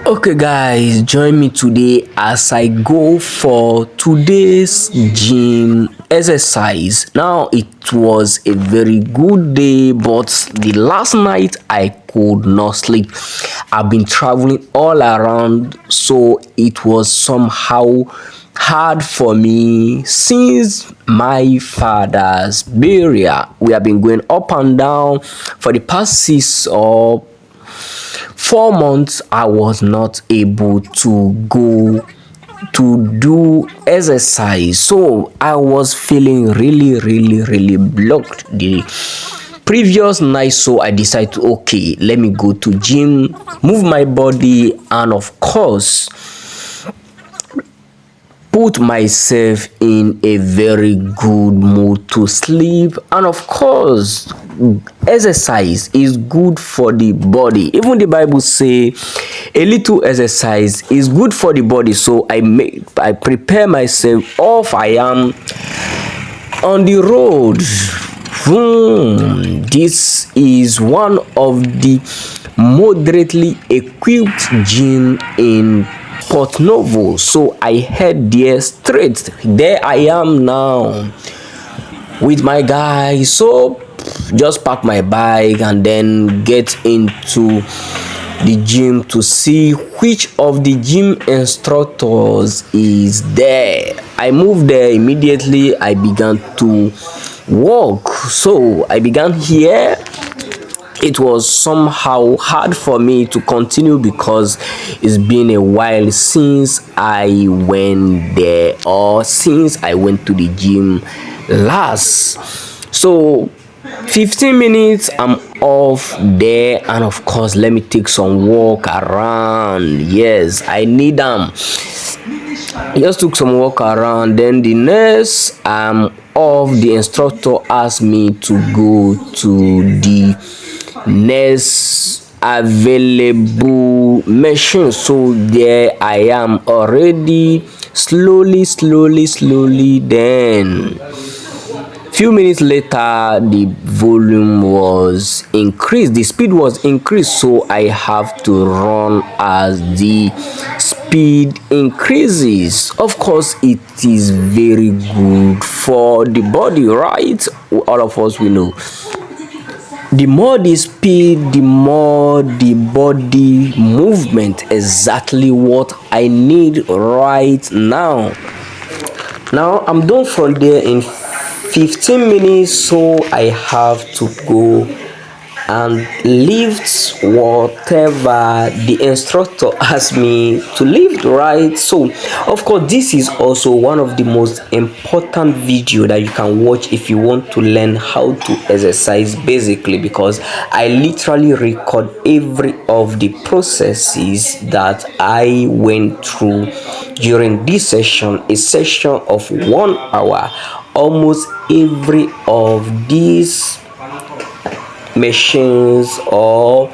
Okay guys, join me today as I go for today's gym exercise. Now it was a very good day, but the last night I could not sleep. I've been traveling all around, so it was somehow hard for me since my father's burial. We have been going up and down for the past 6 or 4 months. I was not able to go to do exercise, so I was feeling really blocked the previous night. So I decided to, okay, let me go to gym, move my body, and of course put myself in a very good mood to sleep. And of course, exercise is good for the body. Even the Bible say a little exercise is good for the body. So I prepare myself off. I am on the road. This is one of the moderately equipped gym in Port Novo, so I head there straight. There I am now with my guy. So just park my bike and then get into the gym to see which of the gym instructors is there. I moved there immediately. I began to walk. So I began here. It was somehow hard for me to continue because it's been a while since I went there, or since I went to the gym last. So 15 minutes I'm off there, and of course let me take some walk around. Yes, I need them. Just took some walk around. Then the next I'm off, the instructor asked me to go to the next available machine. So there I am already, slowly. Then few minutes later the volume was increased, the speed was increased, so I have to run as the speed increases. Of course it is very good for the body, right? All of us we know, the more the speed, the more the body movement. Exactly what I need right now. Now I'm done from there in 15 minutes, so I have to go and lift whatever the instructor asked me to lift, right? So of course this is also one of the most important video that you can watch if you want to learn how to exercise basically, because I literally record every of the processes that I went through during this session, a session of 1 hour. Almost every of these machines or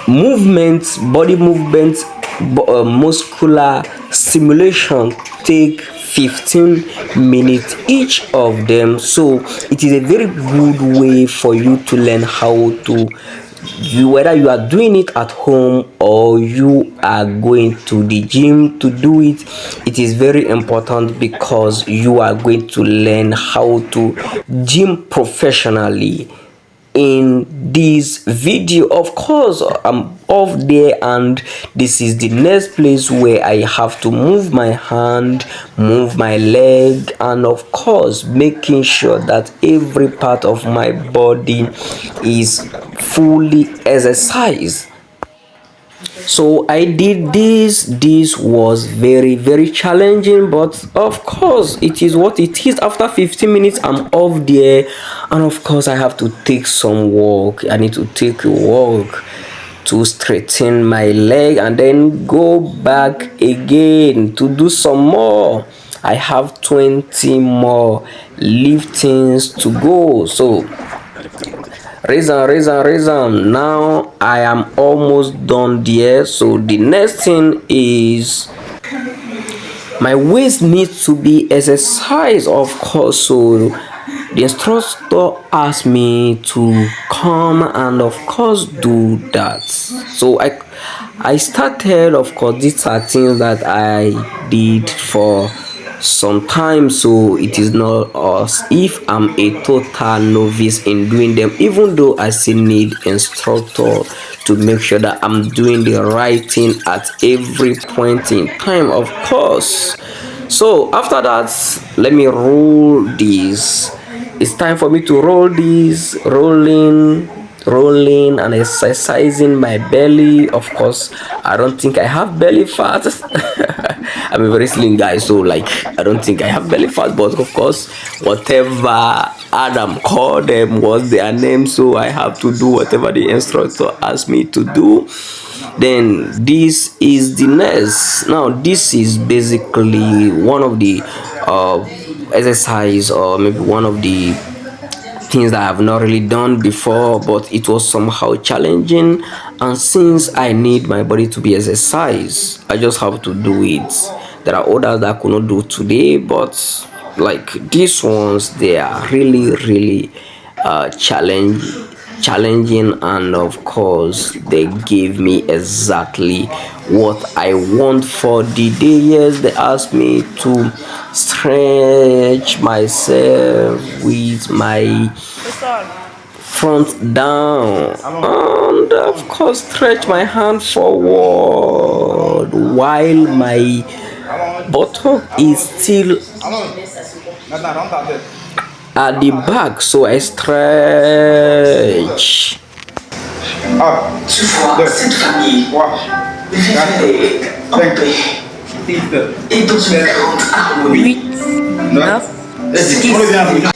movements, body movements, muscular stimulation take 15 minutes each of them. So it is a very good way for you to learn how to, whether you are doing it at home or you are going to the gym to do it. It is very important because you are going to learn how to gym professionally in this video. Of course I'm off there, and this is the next place where I have to move my hand, move my leg, and of course making sure that every part of my body is fully exercised. So I did this was very challenging, but of course it is what it is. After 15 minutes I'm off there, and of course I have to take some walk. I need to take a walk to straighten my leg and then go back again to do some more. I have 20 more liftings to go. So reason now I am almost done there. So the next thing is my waist needs to be exercised, of course. So The instructor asked me to come and of course do that. So I started, of course these are things that I did for some time, so it is not as if I'm a total novice in doing them, even though I still need instructor to make sure that I'm doing the right thing at every point in time, of course. So after that, let me roll this. It's time for me to roll this, rolling and exercising my belly. Of course, I don't think I have belly fat. I'm a very slim guy, so like I don't think I have belly fat, but of course, whatever Adam called them was their name, so I have to do whatever the instructor asked me to do. Then this is the next. Now this is basically one of the uh exercise, or maybe one of the things that I have not really done before, but it was somehow challenging. And since I need my body to be exercised, I just have to do it. There are others that I could not do today, but like these ones, they are really challenging, and of course they gave me exactly what I want for the day. Yes, they asked me to stretch myself with my front down, and of course stretch my hand forward while my buttock is still at the back, so I stretch. Toutefois, cette famille vivait en paix et dans une grande harmonie. 9, 10.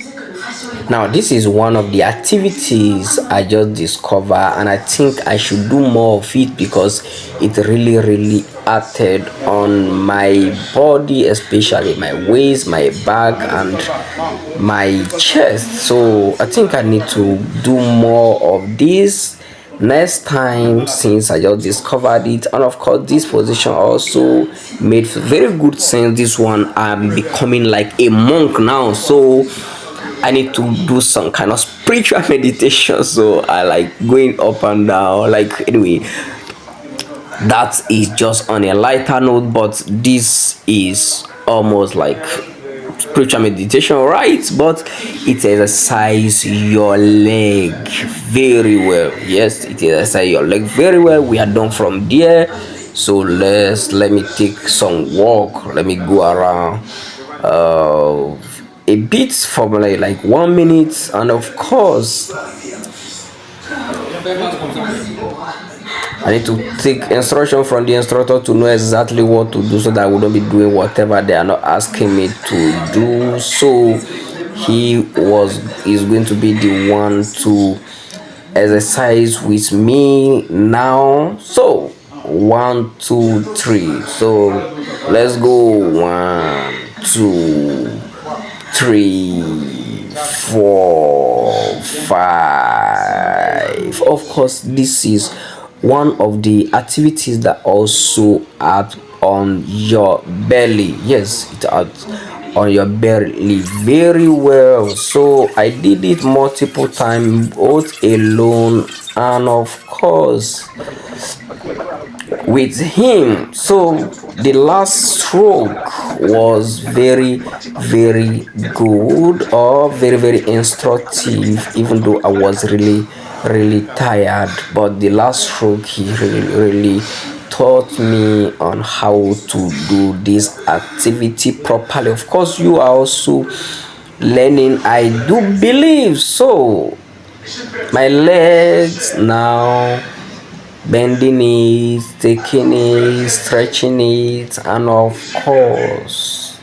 Now this is one of the activities I just discovered, and I think I should do more of it because it really acted on my body, especially my waist, my back and my chest. So I think I need to do more of this next time, since I just discovered it. And of course this position also made very good sense. This one, I'm becoming like a monk now, so I need to do some kind of spiritual meditation. So I like going up and down. Like, anyway, that is just on a lighter note, but this is almost like spiritual meditation, right? But it exercise your leg very well. Yes, it exercise your leg very well. We are done from there, so let me take some walk. Let me go around a bit for like 1 minute, and of course I need to take instruction from the instructor to know exactly what to do, so that I wouldn't be doing whatever they are not asking me to do. So is going to be the one to exercise with me now. So 1, 2, 3. So let's go. 1, 2, 3, 4, 5. Of course, this is one of the activities that also add on your belly. Yes, it adds on your belly very well. So I did it multiple times, both alone and of course with him. So the last stroke was very good, or very instructive, even though I was really tired. But the last stroke, he really taught me on how to do this activity properly. Of course, you are also learning, I do believe. So my legs now, bending it, taking it, stretching it, and of course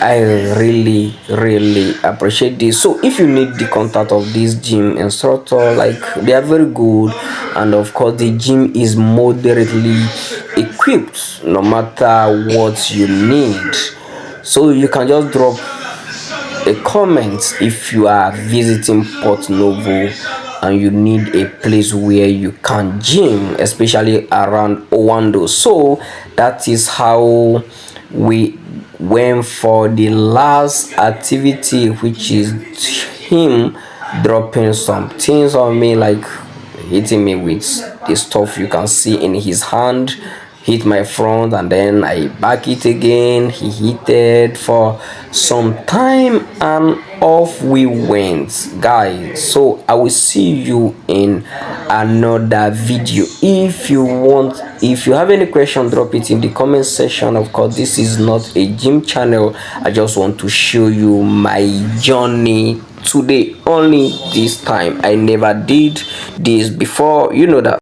I really appreciate this. So if you need the contact of this gym instructor, like, they are very good, and of course the gym is moderately equipped no matter what you need. So you can just drop a comment if you are visiting Port Novo and you need a place where you can gym, especially around Owando. So that is how we went for the last activity, which is him dropping some things on me, like hitting me with the stuff you can see in his hand. Hit my front and then I back it again. He hit it for some time and off we went, guys. So I will see you in another video. If you want, if you have any question, drop it in the comment section. Of course, this is not a gym channel. I just want to show you my journey today, only this time. I never did this before, you know that.